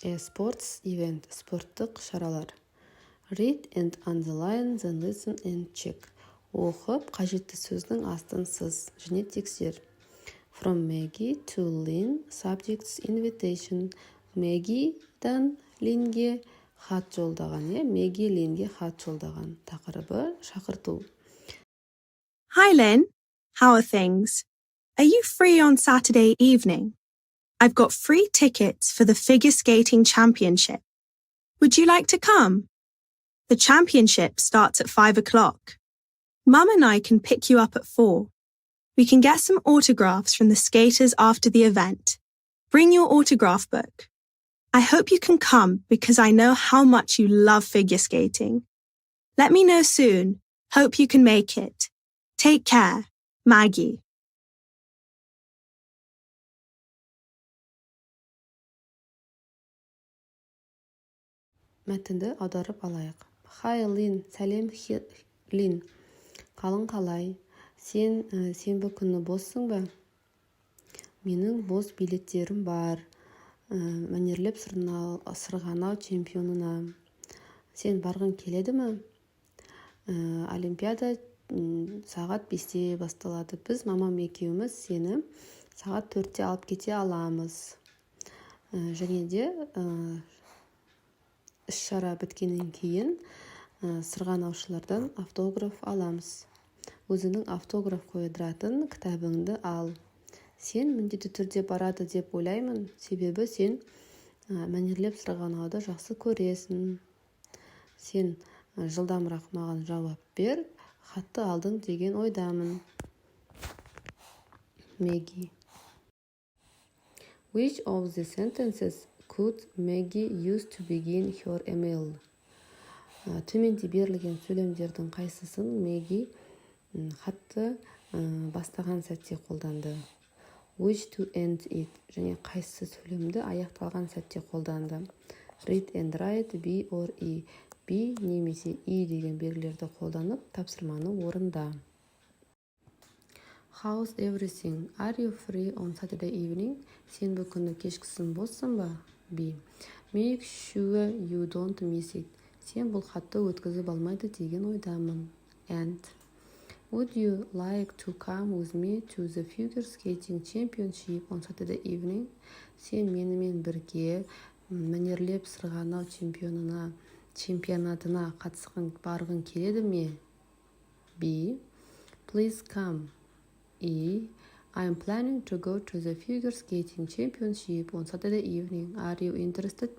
A sports event, спорттық шаралар. Read and underline, then listen and check. Оқып, қажетті сөздің астын сыз, және тексер. From Maggie to Lynn, subjects invitation. Maggie-дан Линге хат жолдаған, Maggie Линге хат жолдаған. Тақырыбы шақырту. Hi Lynn, how are things? Are you free on Saturday evening? I've got free tickets for the figure skating championship. Would you like to come? The championship starts at 5 o'clock. Mum and I can pick you up at 4. We can get some autographs from the skaters after the event. Bring your autograph book. I hope you can come because I know how much you love figure skating. Let me know soon. Hope you can make it. Take care, Maggie. Мәтінді аударып алайық. Hi Lynn, сәлем Лин. Қалың қалай? Сен сенбі күні боссың ба? Менің бос билеттерім бар. Мәнерлеп сырғанау чемпионына. Сен барғың келеді ме? Олимпиада сағат 5-те басталады. Біз мамам екеуміз сені сағат 4-те алып кете аламыз. Және де іс-шара біткеннен кейін сырғанаушылардан автограф аламыз. Өзінің автограф қойдыратын кітабыңды ал. Сен міндетті түрде барады деп ойлаймын, себебі сен мәнерлеп сырғанауды жақсы көресің. Сен жылдамырақ маған жауап бер, хатты алдың деген ойдамын. Maggie. Which of the sentences could Maggie use to begin her email? Төменде берілген сөйлемдердің қайсысын Maggie хатты бастаған сәтте қолданды. Which to end it, және қайсы сөйлемді аяқталған сәтте қолданды. Read and write, be or e. Be немесе e деген белгілерді қолданып, тапсырманы орында. How's everything? Are you free on Saturday evening? Сенбі күні кешкісін боссың ба? B. Make sure you don't miss it. Сен бұл хатты өткізіп алмайды деген ойдамын. And. Would you like to come with me to the figure skating championship on Saturday evening? Сен менімен бірге мәнерлеп сырғанау чемпионатына барғың келеді ме? B. Please come. E. I'm planning to go to the figure skating championship on Saturday evening. Are you interested?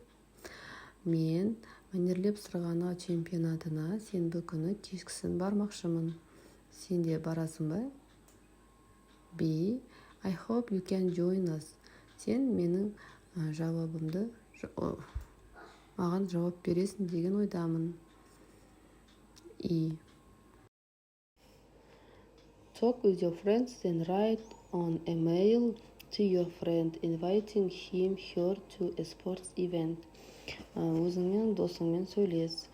Мен мәнерлеп сырғанау чемпионатына сенбі күні кешкісін бармақшымын. Сен де барасың ба? B. I hope you can join us. Сен менің маған жауап бересің деген ойдамын. E. Talk with your friends and write on a mail to your friend inviting her to a sports event. Өзіңмен досыңмен сөйлес.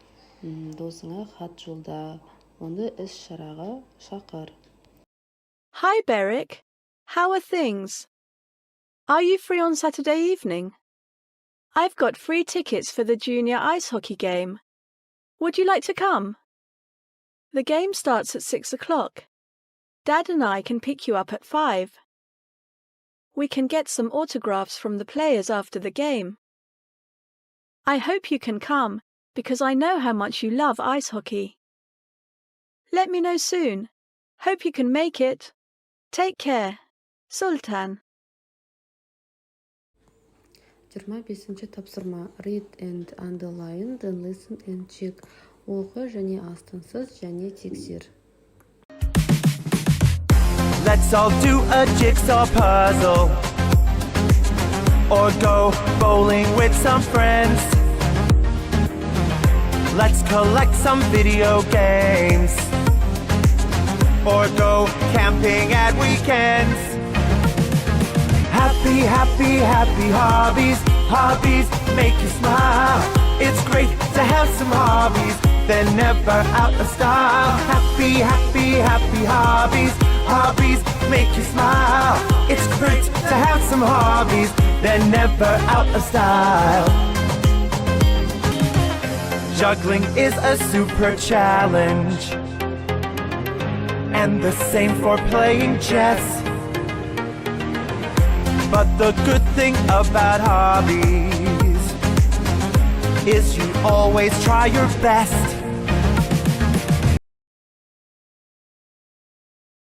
Досыңа хат жолда. Онды іс-шараға шақыр. Hi Beric, how are things? Are you free on Saturday evening? I've got free tickets for the junior ice hockey game. Would you like to come? The game starts at 6 o'clock. Dad and I can pick you up at 5. We can get some autographs from the players after the game. I hope you can come because I know how much you love ice hockey. Let me know soon. Hope you can make it. Take care. Sultan. 25-ші тапсырма. Read and underline, then listen and check. Оқы және астынсыз және тексер. Let's all do a jigsaw puzzle or go bowling with some friends. Let's collect some video games or go camping at weekends. Happy, happy, happy hobbies. Hobbies make you smile. It's great to have some hobbies. They're never out of style. Happy, happy, happy hobbies. Hobbies make you smile. It's great to have some hobbies. They're never out of style. Juggling is a super challenge, and the same for playing chess. But the good thing about hobbies is you always try your best.